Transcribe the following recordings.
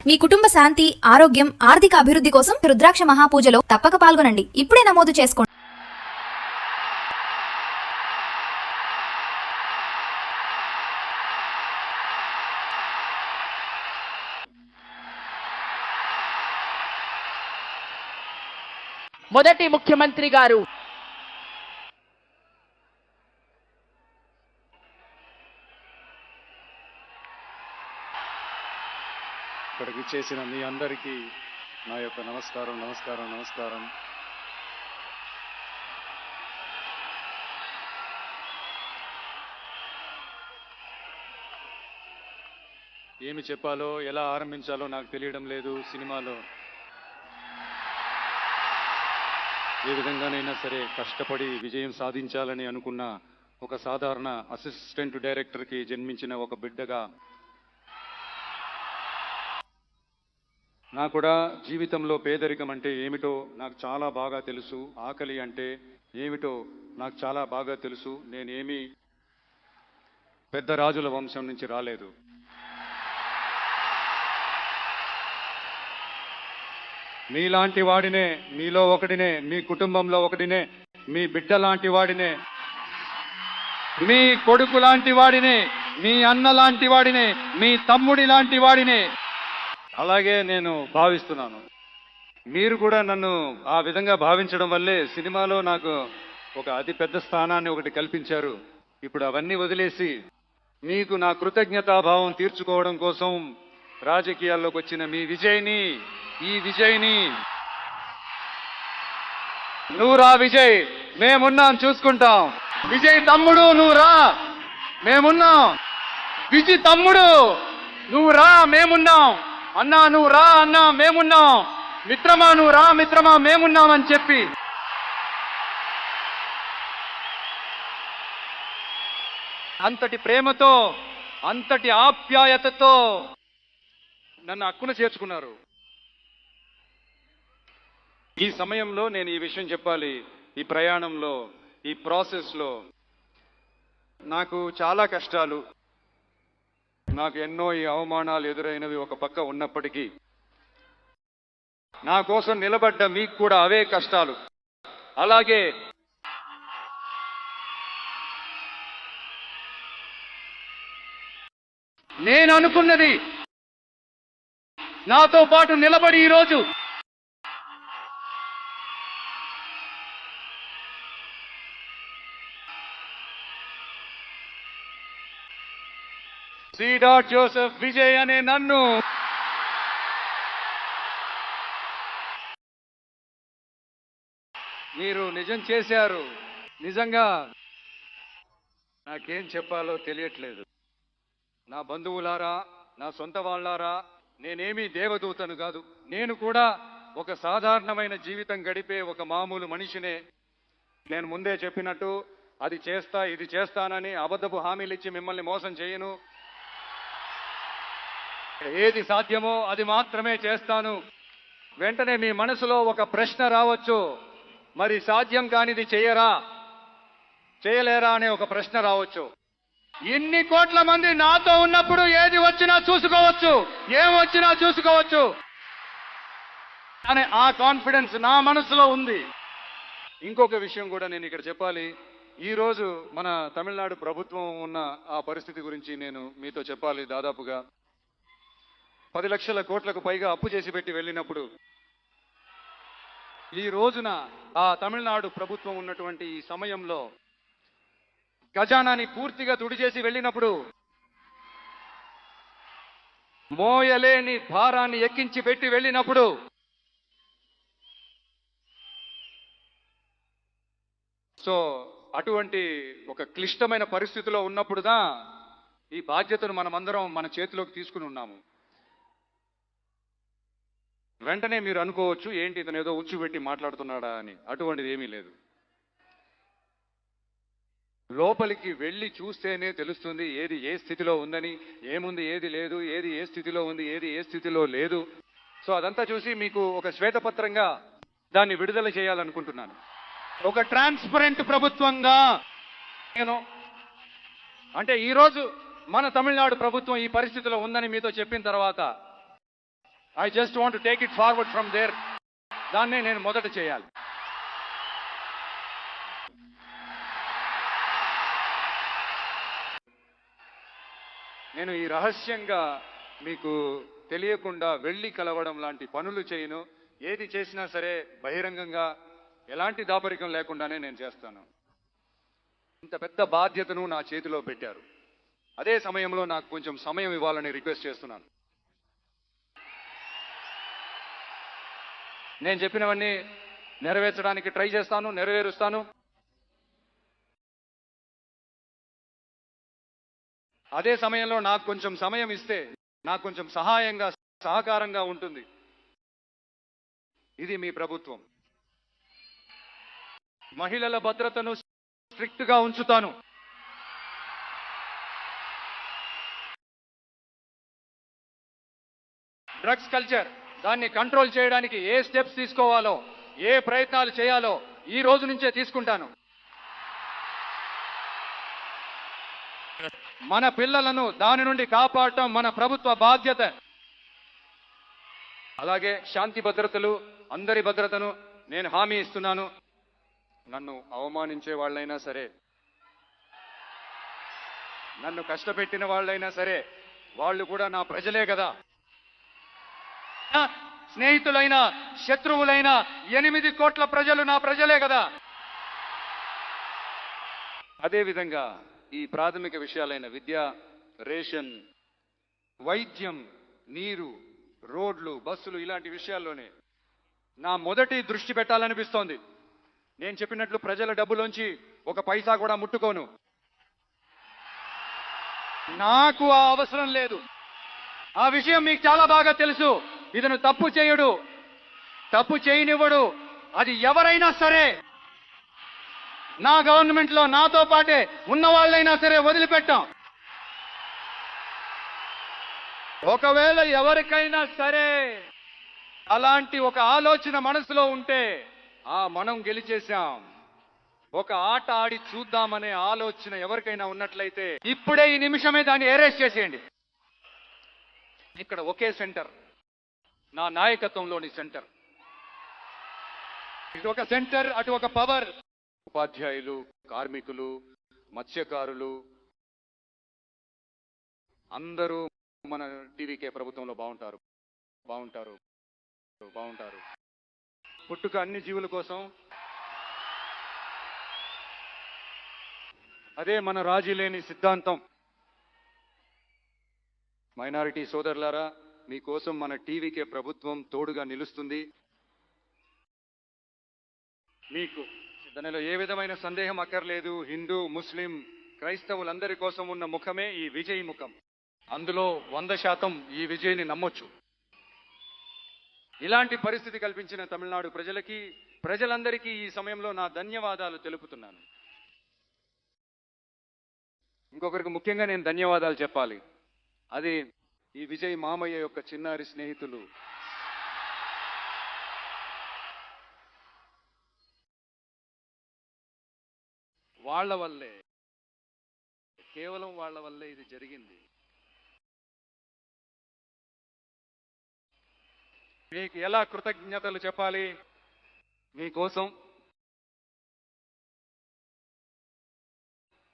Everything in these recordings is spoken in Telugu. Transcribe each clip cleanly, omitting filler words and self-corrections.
మీ కుటుంబ శాంతి, ఆరోగ్యం, ఆర్థిక అభివృద్ధి కోసం రుద్రాక్ష మహాపూజలో తప్పక పాల్గొనండి. ఇప్పుడే నమోదు చేసుకోండి. మొదటి ముఖ్యమంత్రి గారు ఇక్కడికి చేసిన మీ అందరికీ నా యొక్క నమస్కారం. ఏమి చెప్పాలో, ఎలా ఆరంభించాలో నాకు తెలియడం లేదు. సినిమాలో ఏ విధంగానైనా సరే కష్టపడి విజయం సాధించాలని అనుకున్న ఒక సాధారణ అసిస్టెంట్ డైరెక్టర్కి జన్మించిన ఒక బిడ్డగా నాకు కూడా జీవితంలో పేదరికం అంటే ఏమిటో నాకు చాలా బాగా తెలుసు. ఆకలి అంటే ఏమిటో నాకు చాలా బాగా తెలుసు. నేనేమి పెద్ద రాజుల వంశం నుంచి రాలేదు. మీలాంటి వాడినే, మీలో ఒకడినే, మీ కుటుంబంలో ఒకడినే, మీ బిడ్డ లాంటి వాడినే, మీ కొడుకు లాంటి వాడినే, మీ అన్న లాంటి వాడినే, మీ తమ్ముడి లాంటి వాడినే అలాగే నేను భావిస్తున్నాను. మీరు కూడా నన్ను ఆ విధంగా భావించడం వల్లే సినిమాలో నాకు ఒక అతి పెద్ద స్థానాన్ని ఒకటి కల్పించారు. ఇప్పుడు అవన్నీ వదిలేసి మీకు నా కృతజ్ఞతాభావం తీర్చుకోవడం కోసం రాజకీయాల్లోకి వచ్చిన మీ ఈ విజయ్ని నువ్వు రా విజయ్, మేమున్నాం, చూసుకుంటాం. విజయ్ తమ్ముడు నువ్వు రా, మేమున్నాం. విజయ్ తమ్ముడు నువ్వు రా, మేమున్నాం. అన్నా నువ్వు రా అన్నా, మేమున్నాం. మిత్రమా నువ్వు రా మిత్రమా, మేమున్నాం అని చెప్పి అంతటి ప్రేమతో, అంతటి ఆప్యాయతతో నన్ను హక్కున చేర్చుకున్నారు. ఈ సమయంలో నేను ఈ విషయం చెప్పాలి. ఈ ప్రయాణంలో, ఈ ప్రాసెస్లో నాకు చాలా కష్టాలు, నాకు ఎన్నో ఈ అవమానాలు ఎదురైనవి ఒక పక్క ఉన్నప్పటికీ నా కోసం నిలబడ్డ మీకు కూడా అవే కష్టాలు. అలాగే నేను అనుకున్నది నాతో పాటు నిలబడి ఈరోజు సి. జోసెఫ్ విజయ్ అనే నన్ను మీరు నిజం చేశారు. నిజంగా నాకేం చెప్పాలో తెలియట్లేదు. నా బంధువులారా, నా సొంత వాళ్ళారా, నేనేమీ దేవదూతను కాదు. నేను కూడా ఒక సాధారణమైన జీవితం గడిపే ఒక మామూలు మనిషినే. నేను ముందే చెప్పినట్టు అది చేస్తా, ఇది చేస్తానని అబద్ధపు హామీలు ఇచ్చి మిమ్మల్ని మోసం చేయను. ఏది సాధ్యమో అది మాత్రమే చేస్తాను. వెంటనే మీ మనసులో ఒక ప్రశ్న రావచ్చు, మరి సాధ్యం కానిది చేయలేరా అనే ఒక ప్రశ్న రావచ్చు. ఇన్ని కోట్ల మంది నాతో ఉన్నప్పుడు ఏది వచ్చినా చూసుకోవచ్చు, ఏం వచ్చినా చూసుకోవచ్చు అనే ఆ కాన్ఫిడెన్స్ నా మనసులో ఉంది. ఇంకొక విషయం కూడా నేను ఇక్కడ చెప్పాలి. ఈరోజు మన తమిళనాడు ప్రభుత్వం ఉన్న ఆ పరిస్థితి గురించి నేను మీతో చెప్పాలి. దాదాపుగా 10 లక్షల కోట్లకు పైగా అప్పు చేసి పెట్టి వెళ్ళినప్పుడు, ఈ రోజున ఆ తమిళనాడు ప్రభుత్వం ఉన్నటువంటి ఈ సమయంలో ఖజానాని పూర్తిగా తుడిచేసి వెళ్ళినప్పుడు, మోయలేని భారాన్ని ఎక్కించి పెట్టి వెళ్ళినప్పుడు, సో అటువంటి ఒక క్లిష్టమైన పరిస్థితిలో ఉన్నప్పుడుదా ఈ బాధ్యతను మనమందరం మన చేతిలోకి తీసుకుని ఉన్నాము. వెంటనే మీరు అనుకోవచ్చు, ఏంటి ఇతను ఏదో ఉచ్చుపెట్టి మాట్లాడుతున్నాడా అని. అటువంటిది ఏమీ లేదు. లోపలికి వెళ్ళి చూస్తేనే తెలుస్తుంది ఏది ఏ స్థితిలో ఉందని, ఏముంది ఏది లేదు, ఏది ఏ స్థితిలో ఉంది, ఏది ఏ స్థితిలో లేదు. సో అదంతా చూసి మీకు ఒక శ్వేతపత్రంగా దాన్ని విడుదల చేయాలనుకుంటున్నాను. ఒక ట్రాన్స్పరెంట్ ప్రభుత్వంగా నేను అంటే ఈరోజు మన తమిళనాడు ప్రభుత్వం ఈ పరిస్థితిలో ఉందని మీతో చెప్పిన తర్వాత I just want to take it forward from there. దాన్నే నేను మొదట చేయాలి. నేను ఈ రహస్యంగా మీకు తెలియకుండా వెళ్ళి కలవడం లాంటి పనులు చేయను. ఏది చేసినా సరే బహిరంగంగా ఎలాంటి దాపరికం లేకుండానే నేను చేస్తాను. ఇంత పెద్ద బాధ్యతను నా చేతిలో పెట్టారు. అదే సమయంలో నాకు కొంచెం సమయం ఇవ్వాలని రిక్వెస్ట్ చేస్తున్నాను. నేను చెప్పినవన్నీ నెరవేర్చడానికి ట్రై చేస్తాను, నెరవేరుస్తాను. అదే సమయంలో నాకు కొంచెం సమయం ఇస్తే నాకు కొంచెం సహాయంగా, సహకారంగా ఉంటుంది. ఇది మీ ప్రభుత్వం. మహిళల భద్రతను స్ట్రిక్ట్ గా ఉంచుతాను. డ్రగ్స్ కల్చర్, దాన్ని కంట్రోల్ చేయడానికి ఏ స్టెప్స్ తీసుకోవాలో, ఏ ప్రయత్నాలు చేయాలో ఈ రోజు నుంచే తీసుకుంటాను. మన పిల్లలను దాని నుండి కాపాడటం మన ప్రభుత్వ బాధ్యత. అలాగే శాంతి భద్రతలు, అందరి భద్రతను నేను హామీ ఇస్తున్నాను. నన్ను అవమానించే వాళ్ళైనా సరే, నన్ను కష్టపెట్టిన వాళ్ళైనా సరే, వాళ్ళు కూడా నా ప్రజలే కదా. స్నేహితులైన, శత్రువులైన 8 కోట్ల ప్రజలు నా ప్రజలే కదా. అదేవిధంగా ఈ ప్రాథమిక విషయాలైన విద్య, రేషన్, వైద్యం, నీరు, రోడ్లు, బస్సులు, ఇలాంటి విషయాల్లోనే నా మొదటి దృష్టి పెట్టాలనిపిస్తోంది. నేను చెప్పినట్లు ప్రజల డబ్బులోంచి ఒక పైసా కూడా ముట్టుకోను. నాకు ఆ అవసరం లేదు. ఆ విషయం మీకు చాలా బాగా తెలుసు. ఇతను తప్పు చేయడు, తప్పు చేయనివ్వడు. అది ఎవరైనా సరే, నా గవర్నమెంట్ లో నాతో పాటే ఉన్న వాళ్ళైనా సరే వదిలిపెట్టాం. ఒకవేళ ఎవరికైనా సరే అలాంటి ఒక ఆలోచన మనసులో ఉంటే మనం గెలిచేశాం. ఒక ఆట ఆడి చూద్దామనే ఆలోచన ఎవరికైనా ఉన్నట్లయితే ఇప్పుడే ఈ నిమిషమే దాన్ని అరెస్ట్ చేసేయండి. ఇక్కడ ఒకే సెంటర్, నా నాయకత్వంలోని సెంటర్. ఇటు ఒక సెంటర్, అటు ఒక పవర్. ఉపాధ్యాయులు, కార్మికులు, మత్స్యకారులు అందరూ మన టీవీకే ప్రభుత్వంలో బాగుంటారు, బాగుంటారు, బాగుంటారు. పుట్టుక అన్ని జీవుల కోసం. అదే మన రాజీ లేని సిద్ధాంతం. మైనారిటీ సోదరులారా, మీకోసం మన టీవీకే ప్రభుత్వం తోడుగా నిలుస్తుంది. మీకు దానిలో ఏ విధమైన సందేహం అక్కర్లేదు. హిందూ, ముస్లిం, క్రైస్తవులందరి కోసం ఉన్న ముఖమే ఈ విజయ్ ముఖం. అందులో 100% ఈ విజయ్ని నమ్మొచ్చు. ఇలాంటి పరిస్థితి కల్పించిన తమిళనాడు ప్రజలకి, ప్రజలందరికీ ఈ సమయంలో నా ధన్యవాదాలు తెలుపుతున్నాను. ఇంకొకరికి ముఖ్యంగా నేను ధన్యవాదాలు చెప్పాలి. అది ఈ విజయ్ మామయ్య యొక్క చిన్నారి స్నేహితులు. వాళ్ళ వల్లే, కేవలం వాళ్ళ వల్లే ఇది జరిగింది. మీకు ఎలా కృతజ్ఞతలు చెప్పాలి? మీకోసం,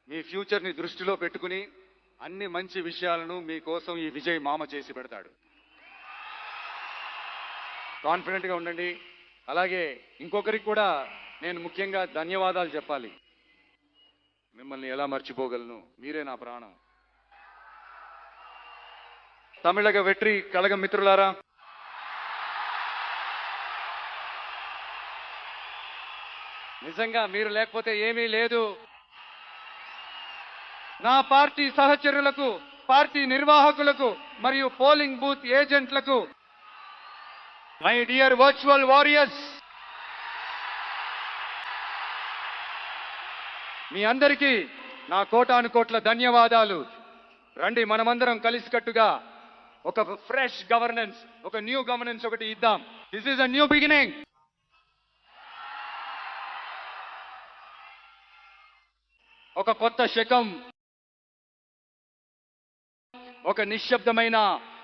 మీ ఫ్యూచర్ని దృష్టిలో పెట్టుకుని అన్ని మంచి విషయాలను మీకోసం ఈ విజయ్ మామ చేసి పెడతాడు. కాన్ఫిడెంట్గా ఉండండి. అలాగే ఇంకొకరికి కూడా నేను ముఖ్యంగా ధన్యవాదాలు చెప్పాలి. మిమ్మల్ని ఎలా మర్చిపోగలను? మీరే నా ప్రాణం. తమిళగ వెట్రి కళగ మిత్రులారా, నిజంగా మీరు లేకపోతే ఏమీ లేదు. నా పార్టీ సహచరులకు, పార్టీ నిర్వాహకులకు మరియు పోలింగ్ బూత్ ఏజెంట్లకు, మై డియర్ వర్చువల్ వారియర్స్, మీ అందరికీ నా కోటాను కోట్ల ధన్యవాదాలు. రండి, మనమందరం కలిసికట్టుగా ఒక ఫ్రెష్ గవర్నెన్స్, ఒక న్యూ గవర్నెన్స్ ఒకటి ఇద్దాం. This is a new beginning. ఒక కొత్త శకం, ఒక నిశ్శబ్దమైన,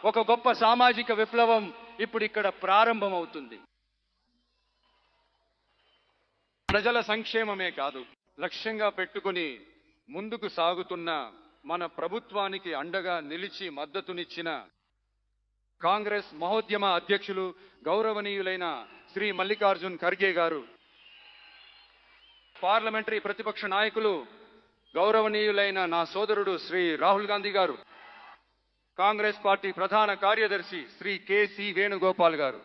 ఒక గొప్ప సామాజిక విప్లవం ఇప్పుడు ఇక్కడ ప్రారంభమవుతుంది. ప్రజల సంక్షేమమే కాదు లక్ష్యంగా పెట్టుకుని ముందుకు సాగుతున్న మన ప్రభుత్వానికి అండగా నిలిచి మద్దతునిచ్చిన కాంగ్రెస్ మహోద్యమ అధ్యక్షులు గౌరవనీయులైన శ్రీ మల్లికార్జున్ ఖర్గే గారు, పార్లమెంటరీ ప్రతిపక్ష నాయకులు గౌరవనీయులైన నా సోదరుడు శ్రీ రాహుల్ గాంధీ గారు, కాంగ్రెస్ పార్టీ ప్రధాన కార్యదర్శి శ్రీ కెసి వేణుగోపాల్ గారు,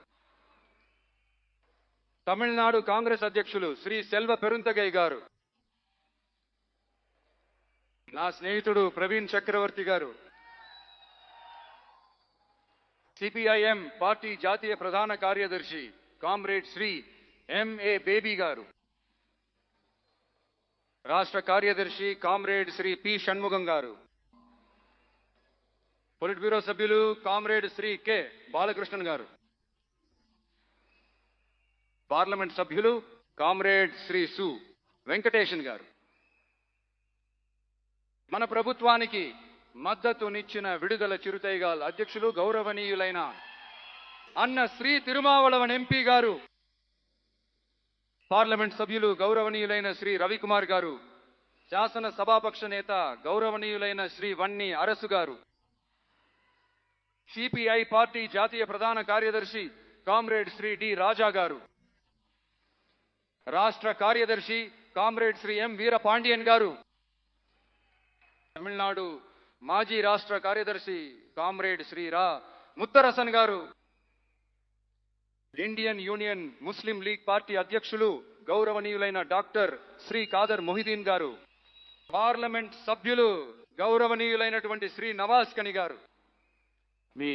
తమిళనాడు కాంగ్రెస్ అధ్యక్షులు శ్రీ సెల్వ పెరుంతగై గారు, నా స్నేహితుడు ప్రవీణ్ చక్రవర్తి గారు, సిపిఐఎం పార్టీ జాతీయ ప్రధాన కార్యదర్శి కామ్రేడ్ శ్రీ ఎంఏ బేబీ గారు, రాష్ట్ర కార్యదర్శి కామ్రేడ్ శ్రీ పి షణ్ముగం గారు, పొలిట్ బ్యూరో సభ్యులు కామ్రేడ్ శ్రీ కె బాలకృష్ణన్ గారు, పార్లమెంట్ సభ్యులు కామ్రేడ్ శ్రీ సు వెంకటేశన్ గారు, మన ప్రభుత్వానికి మద్దతునిచ్చిన విడుదల చిరుతైగాల్ అధ్యక్షులు గౌరవనీయులైన అన్న శ్రీ తిరుమావళవన్ ఎంపీ గారు, పార్లమెంట్ సభ్యులు గౌరవనీయులైన శ్రీ రవికుమార్ గారు, శాసన సభాపక్ష నేత గౌరవనీయులైన శ్రీ వన్ని అరసు గారు, సిపిఐ పార్టీ జాతీయ ప్రధాన కార్యదర్శి కామ్రేడ్ శ్రీ డి రాజా గారు, రాష్ట్ర కార్యదర్శి కామ్రేడ్ శ్రీ ఎం వీరపాండియన్ గారు, తమిళనాడు మాజీ రాష్ట్ర కార్యదర్శి కామ్రేడ్ శ్రీ రా ముత్తరసన్ గారు, ఇండియన్ యూనియన్ ముస్లిం లీగ్ పార్టీ అధ్యక్షులు గౌరవనీయులైన డాక్టర్ శ్రీ ఖాదర్ మొహిదీన్ గారు, పార్లమెంట్ సభ్యులు గౌరవనీయులైనటువంటి శ్రీ నవాజ్ కని గారు, మీ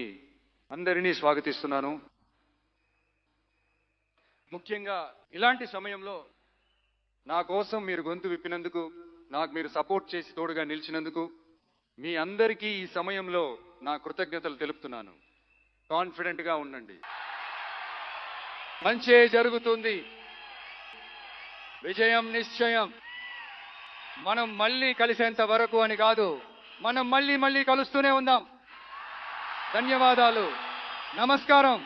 అందరినీ స్వాగతిస్తున్నాను. ముఖ్యంగా ఇలాంటి సమయంలో నా కోసం మీరు గొంతు విప్పినందుకు, నాకు మీరు సపోర్ట్ చేసి తోడుగా నిలిచినందుకు మీ అందరికీ ఈ సమయంలో నా కృతజ్ఞతలు తెలుపుతున్నాను. కాన్ఫిడెంట్గా ఉండండి, మంచే జరుగుతుంది, విజయం నిశ్చయం. మనం మళ్ళీ కలిసేంత వరకు అని కాదు, మనం మళ్ళీ కలుస్తూనే ఉందాం. ధన్యవాదాలు, నమస్కారం.